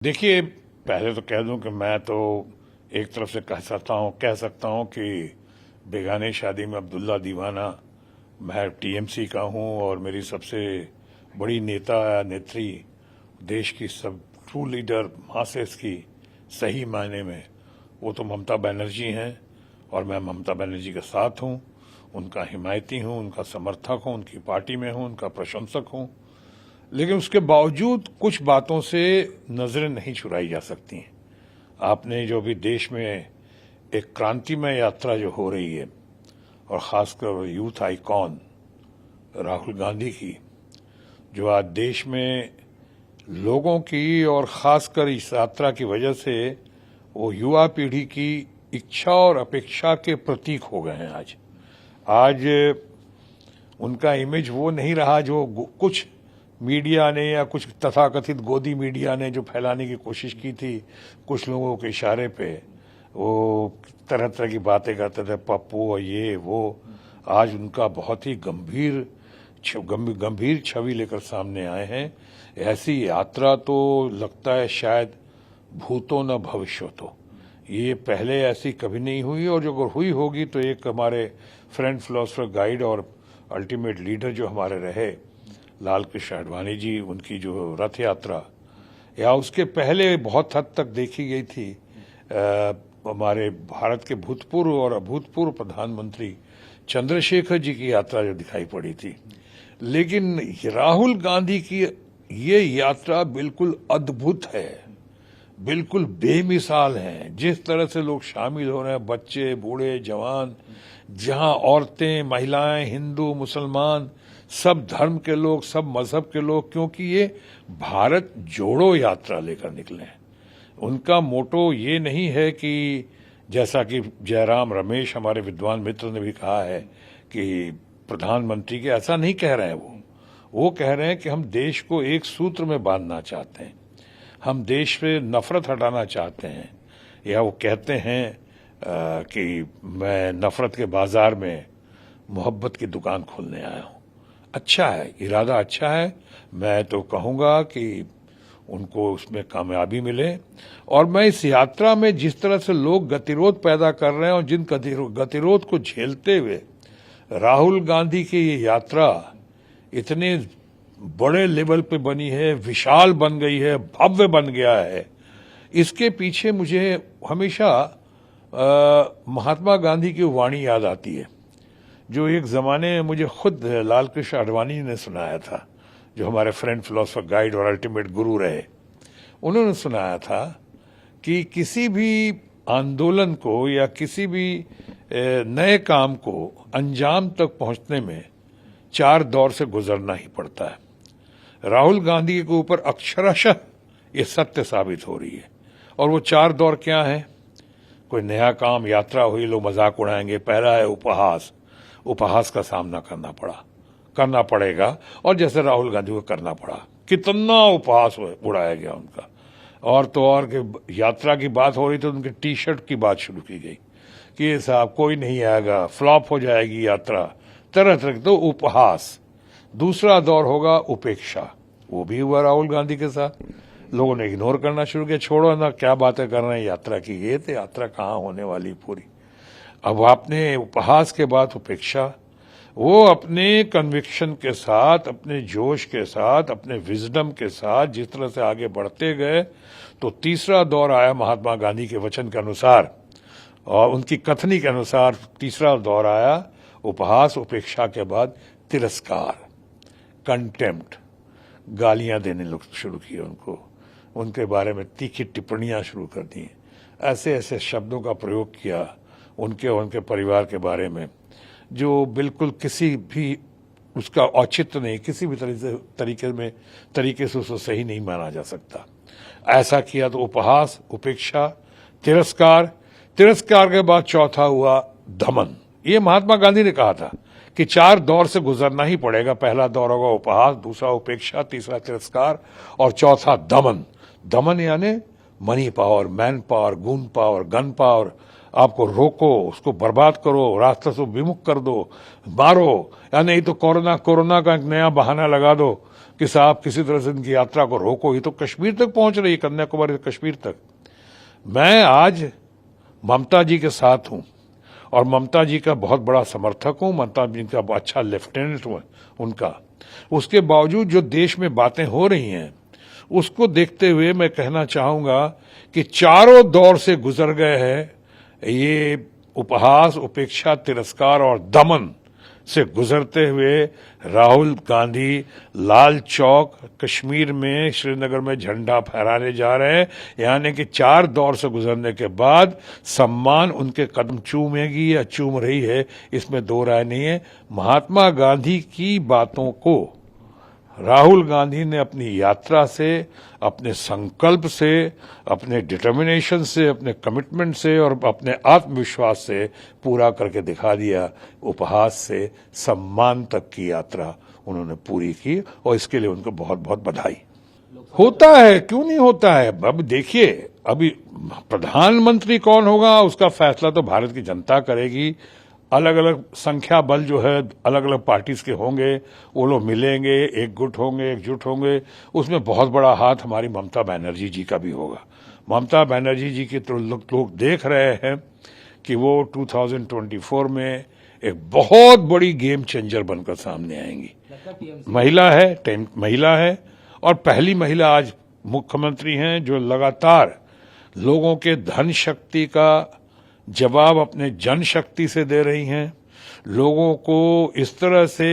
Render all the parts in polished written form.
देखिए, पहले तो कह दूं कि मैं तो एक तरफ से कह सकता हूं कि बेगाने शादी में अब्दुल्ला दीवाना। मैं टीएमसी का हूं और मेरी सबसे बड़ी नेता नेत्री, देश की सब ट्रू लीडर मासेस की सही मायने में, वो तो ममता बनर्जी हैं। और मैं ममता बनर्जी के साथ हूं, उनका हिमायती हूं, उनका समर्थक हूं, उनकी पार्टी में हूं, उनका प्रशंसक हूं। लेकिन उसके बावजूद कुछ बातों से नजरें नहीं चुराई जा सकती हैं। आपने जो भी देश में एक क्रांतिमय यात्रा जो हो रही है, और खासकर यूथ आइकॉन राहुल गांधी की, जो आज देश में लोगों की और खासकर इस यात्रा की वजह से वो युवा पीढ़ी की इच्छा और अपेक्षा के प्रतीक हो गए हैं। आज उनका इमेज वो नहीं रहा जो कुछ मीडिया ने या कुछ तथाकथित गोदी मीडिया ने जो फैलाने की कोशिश की थी। कुछ लोगों के इशारे पे वो तरह तरह की बातें करते थे, पप्पू और ये वो। आज उनका बहुत ही गंभीर छवि लेकर सामने आए हैं। ऐसी यात्रा तो लगता है शायद भूतो न भविष्यतो। ये पहले ऐसी कभी नहीं हुई, और जो अगर हुई होगी तो एक हमारे फ्रेंड फिलोसफर गाइड और अल्टीमेट लीडर जो हमारे रहे लाल कृष्ण आडवाणी जी, उनकी जो रथ यात्रा, या उसके पहले बहुत हद तक देखी गई थी हमारे भारत के भूतपूर्व और अभूतपूर्व प्रधानमंत्री चंद्रशेखर जी की यात्रा जो दिखाई पड़ी थी। लेकिन राहुल गांधी की ये यात्रा बिल्कुल अद्भुत है, बिल्कुल बेमिसाल है। जिस तरह से लोग शामिल हो रहे हैं, बच्चे, बूढ़े, जवान, जहां औरतें, महिलाएं, हिंदू, मुसलमान, सब धर्म के लोग, सब मजहब के लोग, क्योंकि ये भारत जोड़ो यात्रा लेकर निकले हैं। उनका मोटो ये नहीं है कि जैसा कि जयराम रमेश हमारे विद्वान मित्र ने भी कहा है कि प्रधानमंत्री के, ऐसा नहीं कह रहे हैं। वो कह रहे हैं कि हम देश को एक सूत्र में बांधना चाहते हैं, हम देश पे नफरत हटाना चाहते हैं। या वो कहते हैं कि मैं नफरत के बाजार में मोहब्बत की दुकान खोलने आया हूं। अच्छा है, इरादा अच्छा है। मैं तो कहूंगा कि उनको उसमें कामयाबी मिले। और मैं इस यात्रा में जिस तरह से लोग गतिरोध पैदा कर रहे हैं, और जिन गतिरोध को झेलते हुए राहुल गांधी की ये यात्रा इतने बड़े लेवल पे बनी है, विशाल बन गई है, भव्य बन गया है, इसके पीछे मुझे हमेशा महात्मा गांधी की वाणी याद आती है, जो एक जमाने में मुझे खुद लाल कृष्ण आडवाणी ने सुनाया था, जो हमारे फ्रेंड फिलोसफर गाइड और अल्टीमेट गुरु रहे। उन्होंने सुनाया था कि किसी भी आंदोलन को या किसी भी नए काम को अंजाम तक पहुंचने में 4 दौर से गुजरना ही पड़ता है। राहुल गांधी के ऊपर अक्षरशः ये सत्य साबित हो रही है। और वो 4 दौर क्या है? कोई नया काम, यात्रा हुई, लोग मजाक उड़ाएंगे। पहला है उपहास। उपहास का सामना करना पड़ेगा, और जैसे राहुल गांधी को करना पड़ा, कितना उपहास उड़ाया गया उनका। और तो और के यात्रा की बात हो रही तो उनके टी शर्ट की बात शुरू की गई कि ये साहब कोई नहीं आएगा, फ्लॉप हो जाएगी यात्रा, तरह तरह। तो उपहास। दूसरा दौर होगा उपेक्षा। वो भी हुआ राहुल गांधी के साथ। लोगों ने इग्नोर करना शुरू किया, छोड़ो ना, क्या बातें कर रहे हैं यात्रा की, ये तो यात्रा कहाँ होने वाली पूरी। अब आपने उपहास के बाद उपेक्षा। वो अपने कन्विक्शन के साथ, अपने जोश के साथ, अपने विजडम के साथ जिस तरह से आगे बढ़ते गए, तो तीसरा दौर आया महात्मा गांधी के वचन के अनुसार और उनकी कथनी के अनुसार। तीसरा दौर आया उपहास, उपेक्षा के बाद तिरस्कार, कंटेम्प्ट, गालियां देने शुरू किए उनको, उनके बारे में तीखी टिप्पणियां शुरू कर दी, ऐसे ऐसे शब्दों का प्रयोग किया उनके और उनके परिवार के बारे में, जो बिल्कुल किसी भी उसका औचित्य नहीं, किसी भी तरीके से उसको सही नहीं माना जा सकता। ऐसा किया तो उपहास, उपेक्षा, तिरस्कार। तिरस्कार के बाद चौथा हुआ दमन। ये महात्मा गांधी ने कहा था कि 4 दौर से गुजरना ही पड़ेगा। पहला दौर होगा उपहास, दूसरा उपेक्षा, तीसरा तिरस्कार, और चौथा दमन। दमन यानी money power, man power, goon power, gun power. आपको रोको, उसको बर्बाद करो, रास्ते से विमुख कर दो, मारो, या नहीं तो कोरोना का एक नया बहाना लगा दो कि साहब किसी तरह से इनकी यात्रा को रोको, ये तो कश्मीर तक पहुंच रही है, कन्याकुमारी से कश्मीर तक। मैं आज ममता जी के साथ हूं और ममता जी का बहुत बड़ा समर्थक हूं, ममता जी का अच्छा लेफ्टिनेंट हूं उनका। उसके बावजूद जो देश में बातें हो रही हैं उसको देखते हुए मैं कहना चाहूंगा कि चारों दौर से गुजर गए हैं ये उपहास, उपेक्षा, तिरस्कार और दमन से गुजरते हुए राहुल गांधी लाल चौक कश्मीर में, श्रीनगर में झंडा फहराने जा रहे हैं। यानी कि 4 दौर से गुजरने के बाद सम्मान उनके कदम चूमेगी या चूम रही है, इसमें दो राय नहीं है। महात्मा गांधी की बातों को राहुल गांधी ने अपनी यात्रा से, अपने संकल्प से, अपने डिटर्मिनेशन से, अपने कमिटमेंट से और अपने आत्मविश्वास से पूरा करके दिखा दिया। उपहास से सम्मान तक की यात्रा उन्होंने पूरी की और इसके लिए उनको बहुत बहुत बधाई। होता है, क्यों नहीं होता है। अब देखिए, अभी प्रधानमंत्री कौन होगा उसका फैसला तो भारत की जनता करेगी। अलग अलग संख्या बल जो है अलग अलग पार्टीज के होंगे, वो लोग मिलेंगे, एकजुट होंगे। उसमें बहुत बड़ा हाथ हमारी ममता बनर्जी जी का भी होगा। ममता बनर्जी जी की तो लोग देख रहे हैं कि वो 2024 में एक बहुत बड़ी गेम चेंजर बनकर सामने आएंगी। महिला है और पहली महिला आज मुख्यमंत्री हैं जो लगातार लोगों के धन शक्ति का जवाब अपने जनशक्ति से दे रही हैं। लोगों को इस तरह से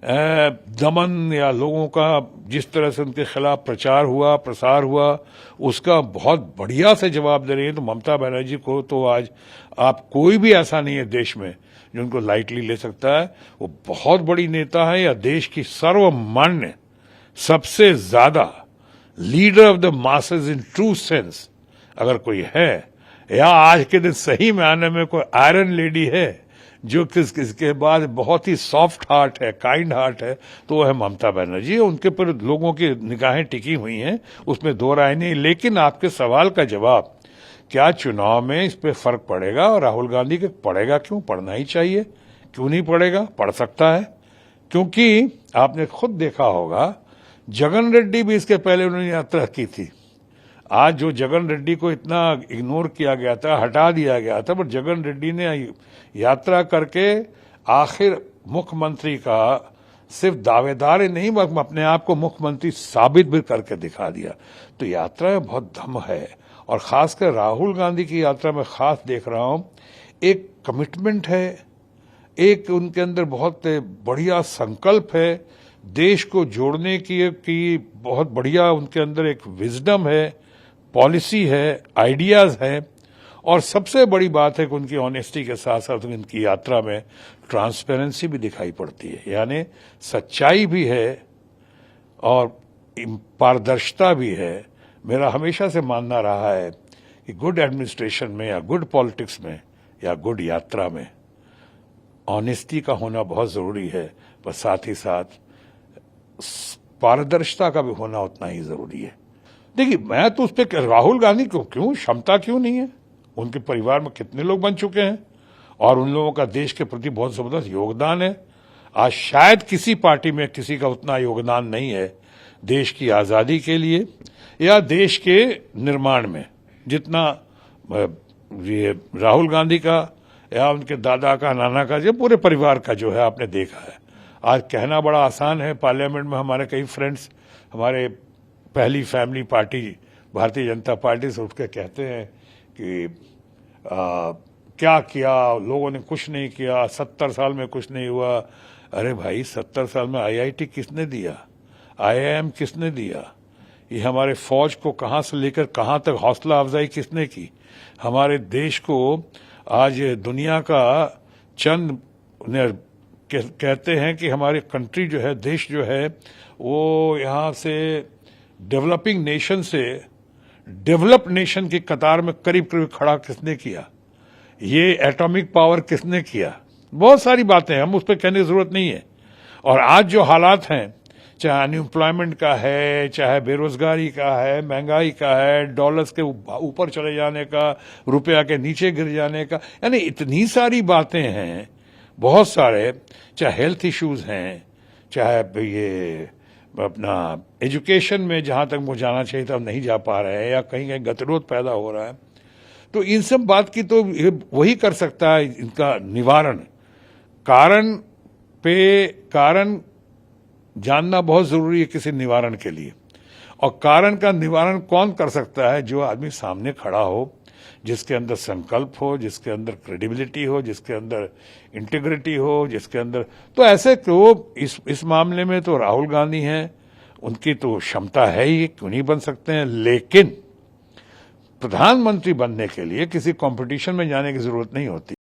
दमन या लोगों का जिस तरह से उनके खिलाफ प्रचार हुआ, प्रसार हुआ, उसका बहुत बढ़िया से जवाब दे रही है। तो ममता बनर्जी को तो आज आप कोई भी ऐसा नहीं है देश में जो उनको लाइटली ले सकता है। वो बहुत बड़ी नेता है या देश की सर्वमान्य सबसे ज्यादा leader of the masses in true sense अगर कोई है, या आज के दिन सही मायने में कोई आयरन लेडी है जो किसके बाद बहुत ही सॉफ्ट हार्ट है, काइंड हार्ट है, तो वो है ममता बनर्जी। उनके पर लोगों की निगाहें टिकी हुई हैं, उसमें दो राय नहीं। लेकिन आपके सवाल का जवाब, क्या चुनाव में इस पे फर्क पड़ेगा? और राहुल गांधी के पड़ेगा क्यों? पड़ना ही चाहिए। क्यों नहीं पड़ेगा? पड़ सकता है, क्योंकि आपने खुद देखा होगा जगन रेड्डी भी इसके पहले उन्होंने यात्रा की थी। आज जो जगन रेड्डी को इतना इग्नोर किया गया था, हटा दिया गया था, पर जगन रेड्डी ने यात्रा करके आखिर मुख्यमंत्री का सिर्फ दावेदार ही नहीं बल्कि अपने आप को मुख्यमंत्री साबित भी करके दिखा दिया। तो यात्रा में बहुत दम है और खासकर राहुल गांधी की यात्रा में खास देख रहा हूं, एक कमिटमेंट है, एक उनके अंदर बहुत बढ़िया संकल्प है, देश को जोड़ने की बहुत बढ़िया उनके अंदर एक विजडम है, पॉलिसी है, आइडियाज हैं। और सबसे बड़ी बात है कि उनकी ऑनेस्टी के साथ साथ उनकी यात्रा में ट्रांसपेरेंसी भी दिखाई पड़ती है, यानी सच्चाई भी है और पारदर्शिता भी है। मेरा हमेशा से मानना रहा है कि गुड एडमिनिस्ट्रेशन में या गुड पॉलिटिक्स में या गुड यात्रा में ऑनेस्टी का होना बहुत जरूरी है, पर साथ ही साथ पारदर्शिता का भी होना उतना ही जरूरी है। देखिए, मैं तो उस पर राहुल गांधी को क्यों क्षमता क्यों नहीं है? उनके परिवार में कितने लोग बन चुके हैं और उन लोगों का देश के प्रति बहुत जबरदस्त योगदान है। आज शायद किसी पार्टी में किसी का उतना योगदान नहीं है देश की आजादी के लिए या देश के निर्माण में जितना ये राहुल गांधी का या उनके दादा का, नाना का, जो पूरे परिवार का जो है आपने देखा है। आज कहना बड़ा आसान है, पार्लियामेंट में हमारे कई फ्रेंड्स हमारे पहली family party Bharatiya Janata party से उठ के कहते हैं कि क्या किया लोगों ने? कुछ नहीं किया, 70 साल में कुछ नहीं हुआ। अरे भाई, 70 साल में आईआईटी किसने दिया? आईआईएम किसने दिया? ये हमारे फौज को कहां से लेकर कहां तक हौसला अफजाई किसने की? हमारे देश को आज दुनिया का चंद कहते हैं कि हमारी कंट्री जो है, देश जो है, वो यहाँ से डेवलपिंग नेशन से डेवलप नेशन की कतार में करीब करीब खड़ा किसने किया? ये एटॉमिक पावर किसने किया? बहुत सारी बातें हम उस पर कहने की जरूरत नहीं है। और आज जो हालात हैं, चाहे अनएम्प्लॉयमेंट का है, चाहे बेरोजगारी का है, महंगाई का है, डॉलर्स के ऊपर चले जाने का, रुपया के नीचे गिर जाने का, यानी इतनी सारी बातें हैं, बहुत सारे, चाहे हेल्थ इश्यूज हैं, चाहे ये अपना एजुकेशन में जहां तक वो जाना चाहिए था नहीं जा पा रहे हैं, या कहीं कहीं गतिरोध पैदा हो रहा है, तो इन सब बात की तो वही कर सकता है इनका निवारण। कारण जानना बहुत जरूरी है किसी निवारण के लिए, और कारण का निवारण कौन कर सकता है? जो आदमी सामने खड़ा हो, जिसके अंदर संकल्प हो, जिसके अंदर क्रेडिबिलिटी हो, जिसके अंदर इंटीग्रिटी हो, जिसके अंदर, तो ऐसे तो इस मामले में तो राहुल गांधी हैं, उनकी तो क्षमता है ही, क्यों नहीं बन सकते हैं। लेकिन प्रधानमंत्री बनने के लिए किसी कंपटीशन में जाने की जरूरत नहीं होती।